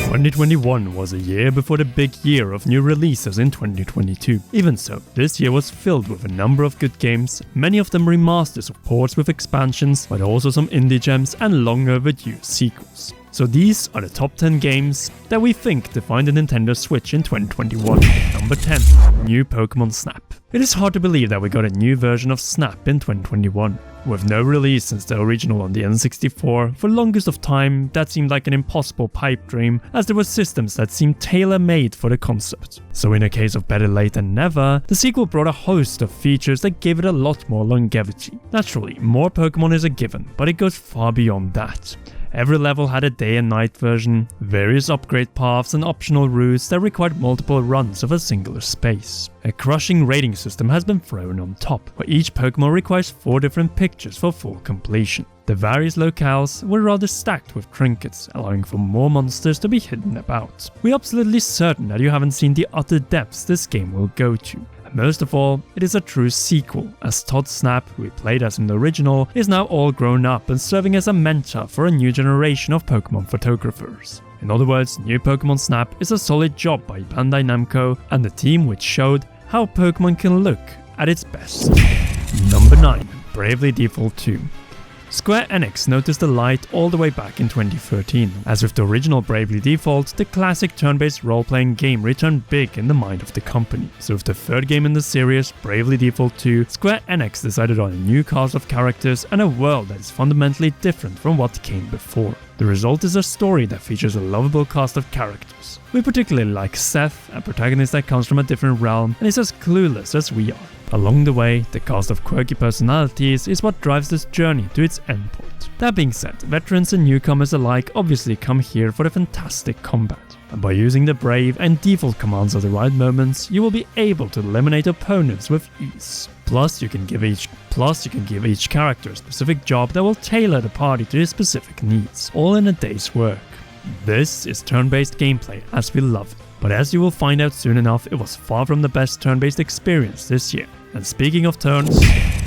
2021 was a year before the big year of new releases in 2022. Even so, this year was filled with a number of good games, many of them remasters of ports with expansions, but also some indie gems and long overdue sequels. So these are the top 10 games that we think define the Nintendo Switch in 2021. Number 10. New Pokemon Snap. It is hard to believe that we got a new version of Snap in 2021. With no release since the original on the N64, for longest of time that seemed like an impossible pipe dream, as there were systems that seemed tailor-made for the concept. So in a case of better late than never, the sequel brought a host of features that gave it a lot more longevity. Naturally, more Pokemon is a given, but it goes far beyond that. Every level had a day and night version, various upgrade paths and optional routes that required multiple runs of a singular space. A crushing rating system has been thrown on top, where each Pokemon requires 4 different pictures for full completion. The various locales were rather stacked with trinkets, allowing for more monsters to be hidden about. We're absolutely certain that you haven't seen the utter depths this game will go to. And most of all, it is a true sequel, as Todd Snap, who we played as in the original, is now all grown up and serving as a mentor for a new generation of Pokemon photographers. In other words, New Pokemon Snap is a solid job by Bandai Namco and the team which showed how Pokemon can look at its best. Number 9. Bravely Default 2. Square Enix noticed the light all the way back in 2013. As with the original Bravely Default, the classic turn-based role-playing game returned big in the mind of the company. So with the third game in the series, Bravely Default 2, Square Enix decided on a new cast of characters and a world that is fundamentally different from what came before. The result is a story that features a lovable cast of characters. We particularly like Seth, a protagonist that comes from a different realm and is as clueless as we are. Along the way, the cast of quirky personalities is what drives this journey to its endpoint. That being said, veterans and newcomers alike obviously come here for the fantastic combat. And by using the brave and default commands at the right moments, you will be able to eliminate opponents with ease. Plus, you can give each character a specific job that will tailor the party to their specific needs, all in a day's work. This is turn-based gameplay as we love it. But as you will find out soon enough, it was far from the best turn-based experience this year. And speaking of turns,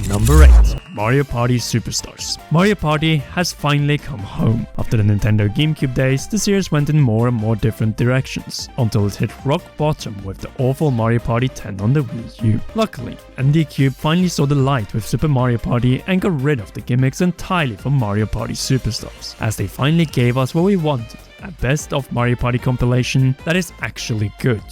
number 8. Mario Party Superstars. Mario Party has finally come home. After the Nintendo GameCube days, the series went in more and more different directions, until it hit rock bottom with the awful Mario Party 10 on the Wii U. Luckily, ND finally saw the light with Super Mario Party and got rid of the gimmicks entirely for Mario Party Superstars, as they finally gave us what we wanted. A best of Mario Party compilation that is actually good.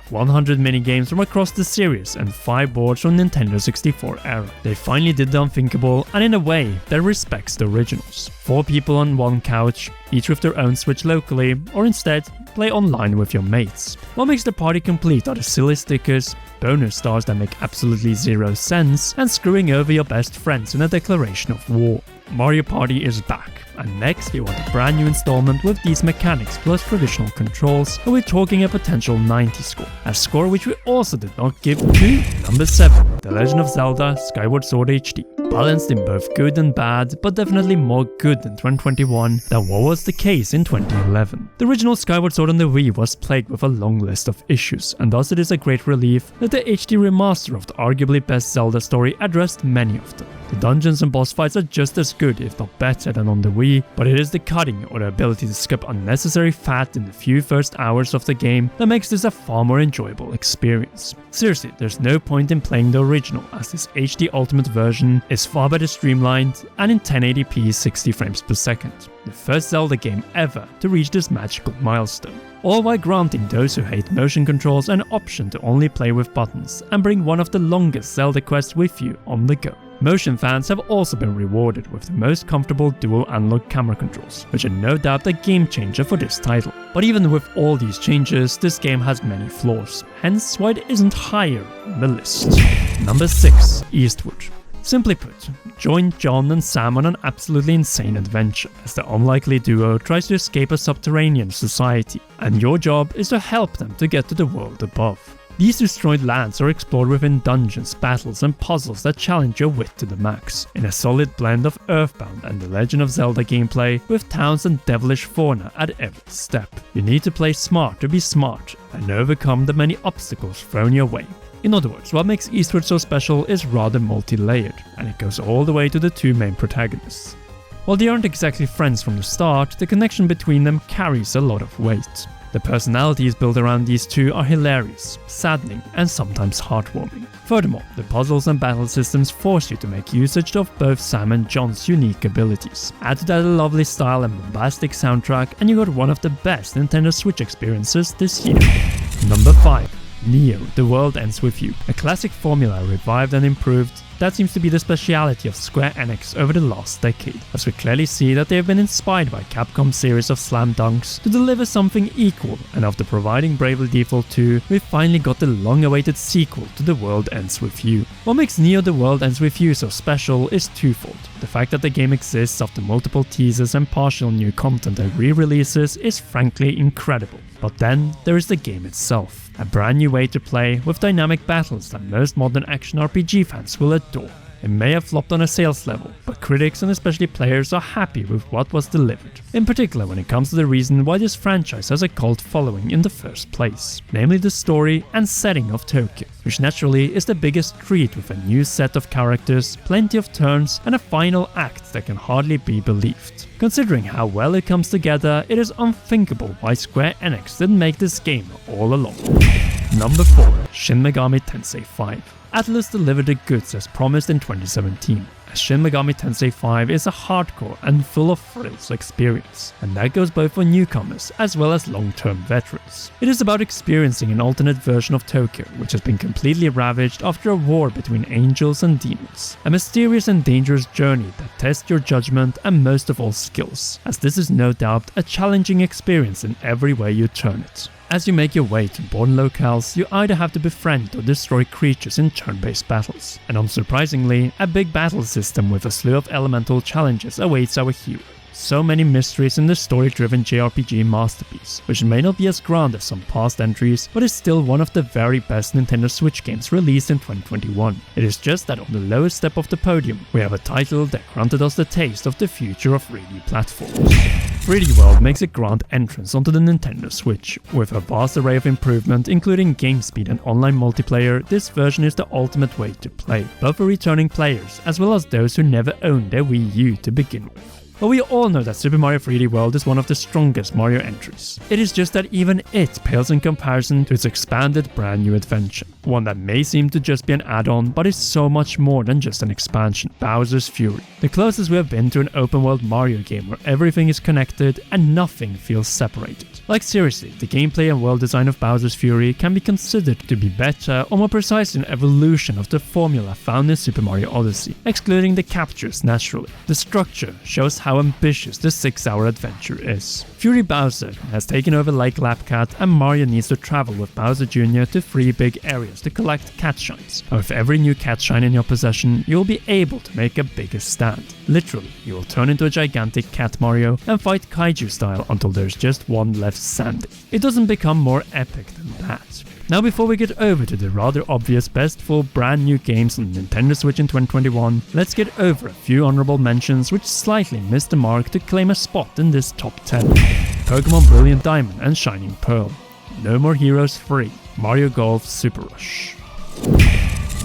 100 minigames from across the series and 5 boards from Nintendo 64 era. They finally did the unthinkable, and in a way that respects the originals. 4 people on one couch, each with their own Switch locally, or instead, play online with your mates. What makes the party complete are the silly stickers, bonus stars that make absolutely zero sense, and screwing over your best friends in a declaration of war. Mario Party is back, and next we want a brand new installment with these mechanics plus traditional controls, and we're talking a potential 90 score. A score which we also did not give to number 7, The Legend of Zelda Skyward Sword HD. Balanced in both good and bad, but definitely more good in 2021 than what was the case in 2011. The original Skyward Sword on the Wii was plagued with a long list of issues, and thus it is a great relief that the HD remaster of the arguably best Zelda story addressed many of them. The dungeons and boss fights are just as good, if not better, than on the Wii, but it is the cutting or the ability to skip unnecessary fat in the few first hours of the game that makes this a far more enjoyable experience. Seriously, there's no point in playing the original, as this HD Ultimate version is far better streamlined and in 1080p 60 frames per second, the first Zelda game ever to reach this magical milestone. All while granting those who hate motion controls an option to only play with buttons and bring one of the longest Zelda quests with you on the go. Motion fans have also been rewarded with the most comfortable dual analog camera controls, which are no doubt a game changer for this title. But even with all these changes, this game has many flaws, hence why it isn't higher on the list. Number 6. Eastwood. Simply put, join John and Sam on an absolutely insane adventure, as the unlikely duo tries to escape a subterranean society, and your job is to help them to get to the world above. These destroyed lands are explored within dungeons, battles and puzzles that challenge your wit to the max, in a solid blend of Earthbound and The Legend of Zelda gameplay, with towns and devilish fauna at every step. You need to play smart to be smart, and overcome the many obstacles thrown your way. In other words, what makes Eastwood so special is rather multi-layered, and it goes all the way to the 2 main protagonists. While they aren't exactly friends from the start, the connection between them carries a lot of weight. The personalities built around these two are hilarious, saddening, and sometimes heartwarming. Furthermore, the puzzles and battle systems force you to make usage of both Sam and John's unique abilities. Add to that a lovely style and bombastic soundtrack, and you got one of the best Nintendo Switch experiences this year. Number 5. Neo, The World Ends With You. A classic formula revived and improved. That seems to be the speciality of Square Enix over the last decade, as we clearly see that they have been inspired by Capcom's series of slam dunks to deliver something equal, and after providing Bravely Default 2, we finally got the long-awaited sequel to The World Ends With You. What makes Neo The World Ends With You so special is twofold. The fact that the game exists after multiple teasers and partial new content and re-releases is frankly incredible. But then there is the game itself, a brand new way to play with dynamic battles that most modern action RPG fans will adore. It may have flopped on a sales level, but critics and especially players are happy with what was delivered. In particular when it comes to the reason why this franchise has a cult following in the first place, namely the story and setting of Tokyo, which naturally is the biggest treat with a new set of characters, plenty of turns, and a final act that can hardly be believed. Considering how well it comes together, it is unthinkable why Square Enix didn't make this game all along. Number 4. Shin Megami Tensei 5. Atlus delivered the goods as promised in 2017, as Shin Megami Tensei 5 is a hardcore and full of thrills experience, and that goes both for newcomers as well as long-term veterans. It is about experiencing an alternate version of Tokyo, which has been completely ravaged after a war between angels and demons. A mysterious and dangerous journey that tests your judgment and most of all skills, as this is no doubt a challenging experience in every way you turn it. As you make your way to born locales, you either have to befriend or destroy creatures in turn-based battles. And unsurprisingly, a big battle system with a slew of elemental challenges awaits our hero. So many mysteries in this story-driven JRPG masterpiece, which may not be as grand as some past entries, but is still one of the very best Nintendo Switch games released in 2021. It is just that on the lowest step of the podium, we have a title that granted us the taste of the future of 3D platforms. 3D World makes a grand entrance onto the Nintendo Switch. With a vast array of improvement, including game speed and online multiplayer, this version is the ultimate way to play, both for returning players as well as those who never owned their Wii U to begin with. But we all know that Super Mario 3D World is one of the strongest Mario entries. It is just that even it pales in comparison to its expanded brand new adventure. One that may seem to just be an add-on, but is so much more than just an expansion, Bowser's Fury. The closest we have been to an open world Mario game where everything is connected and nothing feels separated. Like seriously, the gameplay and world design of Bowser's Fury can be considered to be better or more precise in evolution of the formula found in Super Mario Odyssey, excluding the captures naturally. The structure shows how ambitious the 6-hour adventure is. Fury Bowser has taken over Lake Lapcat, and Mario needs to travel with Bowser Jr. to 3 big areas to collect cat shines. And with every new cat shine in your possession, you will be able to make a bigger stand. Literally, you will turn into a gigantic cat Mario and fight kaiju style until there's just one left standing. It doesn't become more epic than that. Now before we get over to the rather obvious best 4 brand new games on Nintendo Switch in 2021, let's get over a few honorable mentions which slightly missed the mark to claim a spot in this top 10. Pokemon Brilliant Diamond and Shining Pearl, No More Heroes 3, Mario Golf Super Rush.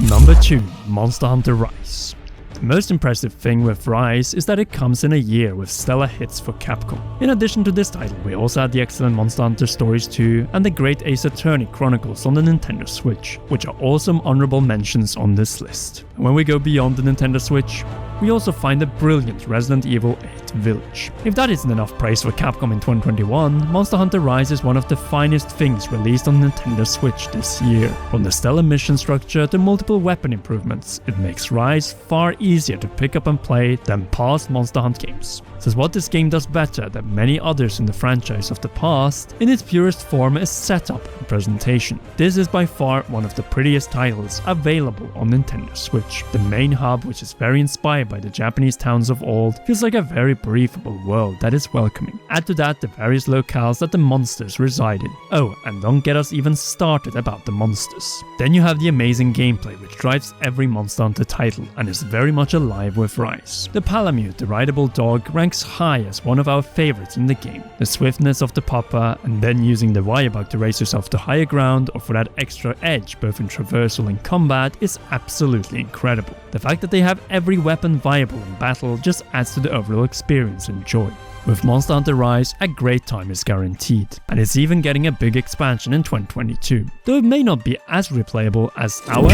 Number 2. Monster Hunter Rise. The most impressive thing with Rise is that it comes in a year with stellar hits for Capcom. In addition to this title, we also had the excellent Monster Hunter Stories 2 and the great Ace Attorney Chronicles on the Nintendo Switch, which are awesome honorable mentions on this list. And when we go beyond the Nintendo Switch, we also find the brilliant Resident Evil 8 Village. If that isn't enough praise for Capcom in 2021, Monster Hunter Rise is one of the finest things released on Nintendo Switch this year. From the stellar mission structure to multiple weapon improvements, it makes Rise far easier to pick up and play than past Monster Hunt games. Since what this game does better than many others in the franchise of the past, in its purest form, is setup and presentation. This is by far one of the prettiest titles available on Nintendo Switch. The main hub, which is very inspired by the Japanese towns of old, feels like a very breathable world that is welcoming. Add to that the various locales that the monsters reside in. Oh, and don't get us even started about the monsters. Then you have the amazing gameplay which drives every Monster Hunter title and is very much alive with Rise. The Palamute, the rideable dog, ranks high as one of our favorites in the game. The swiftness of the Papa, and then using the wire bug to raise yourself to higher ground or for that extra edge both in traversal and combat, is absolutely incredible. The fact that they have every weapon viable in battle just adds to the overall experience and joy. With Monster Hunter Rise, a great time is guaranteed, and it's even getting a big expansion in 2022, though it may not be as replayable as our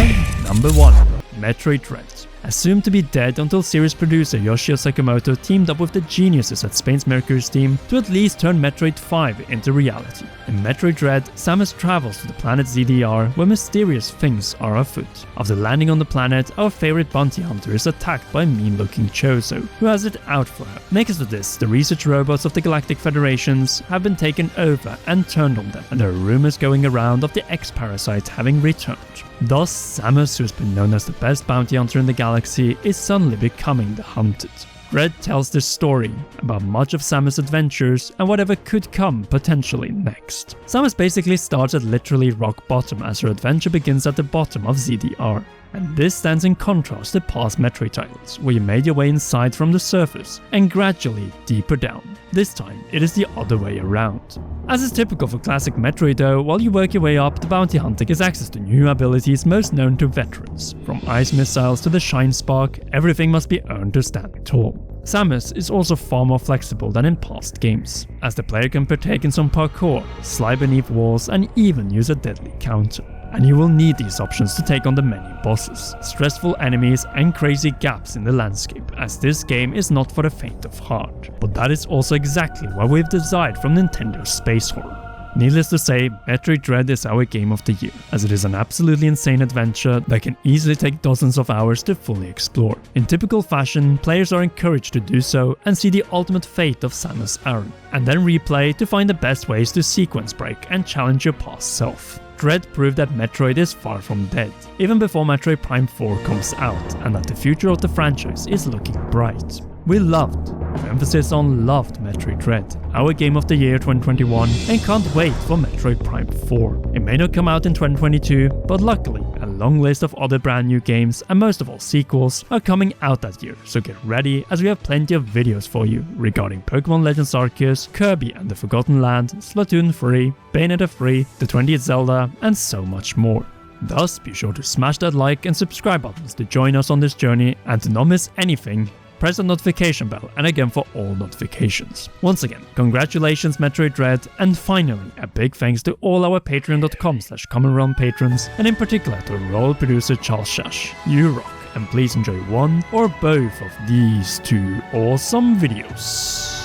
number 1, Metroid Red. Assumed to be dead until series producer Yoshio Sakamoto teamed up with the geniuses at Space Mercury's team to at least turn Metroid 5 into reality. In Metroid Red, Samus travels to the planet ZDR where mysterious things are afoot. After landing on the planet, our favorite bounty hunter is attacked by a mean-looking Chozo, who has it out for her. Next to this, the research robots of the Galactic Federations have been taken over and turned on them, and there are rumors going around of the X-Parasite having returned. Thus, Samus, who has been known as the best bounty hunter in the galaxy, is suddenly becoming the hunted. Red tells this story about much of Samus' adventures and whatever could come potentially next. Samus basically starts at literally rock bottom as her adventure begins at the bottom of ZDR. And this stands in contrast to past Metroid titles, where you made your way inside from the surface and gradually deeper down. This time, it is the other way around. As is typical for classic Metroid though, while you work your way up, the bounty hunter gets access to new abilities most known to veterans. From ice missiles to the Shine Spark, everything must be earned to stand tall. Samus is also far more flexible than in past games, as the player can partake in some parkour, slide beneath walls and even use a deadly counter. And you will need these options to take on the many bosses, stressful enemies and crazy gaps in the landscape, as this game is not for the faint of heart. But that is also exactly what we've desired from Nintendo's space horror. Needless to say, Metroid Red is our game of the year, as it is an absolutely insane adventure that can easily take dozens of hours to fully explore. In typical fashion, players are encouraged to do so and see the ultimate fate of Samus Aran, and then replay to find the best ways to sequence break and challenge your past self. Dread proved that Metroid is far from dead, even before Metroid Prime 4 comes out, and that the future of the franchise is looking bright. We loved, with emphasis on loved, Metroid Red, our game of the year 2021, and can't wait for Metroid Prime 4. It may not come out in 2022, but luckily, a long list of other brand new games, and most of all sequels, are coming out that year, so get ready as we have plenty of videos for you regarding Pokemon Legends Arceus, Kirby and the Forgotten Land, Splatoon 3, Bayonetta 3, the 20th Zelda, and so much more. Thus, be sure to smash that like and subscribe buttons to join us on this journey, and to not miss anything, press the notification bell and again for all notifications. Once again, congratulations Metroid Red, and finally a big thanks to all our patreon.com/commonrealm patrons, and in particular to royal producer Charles Shash. You rock, and please enjoy one or both of these two awesome videos.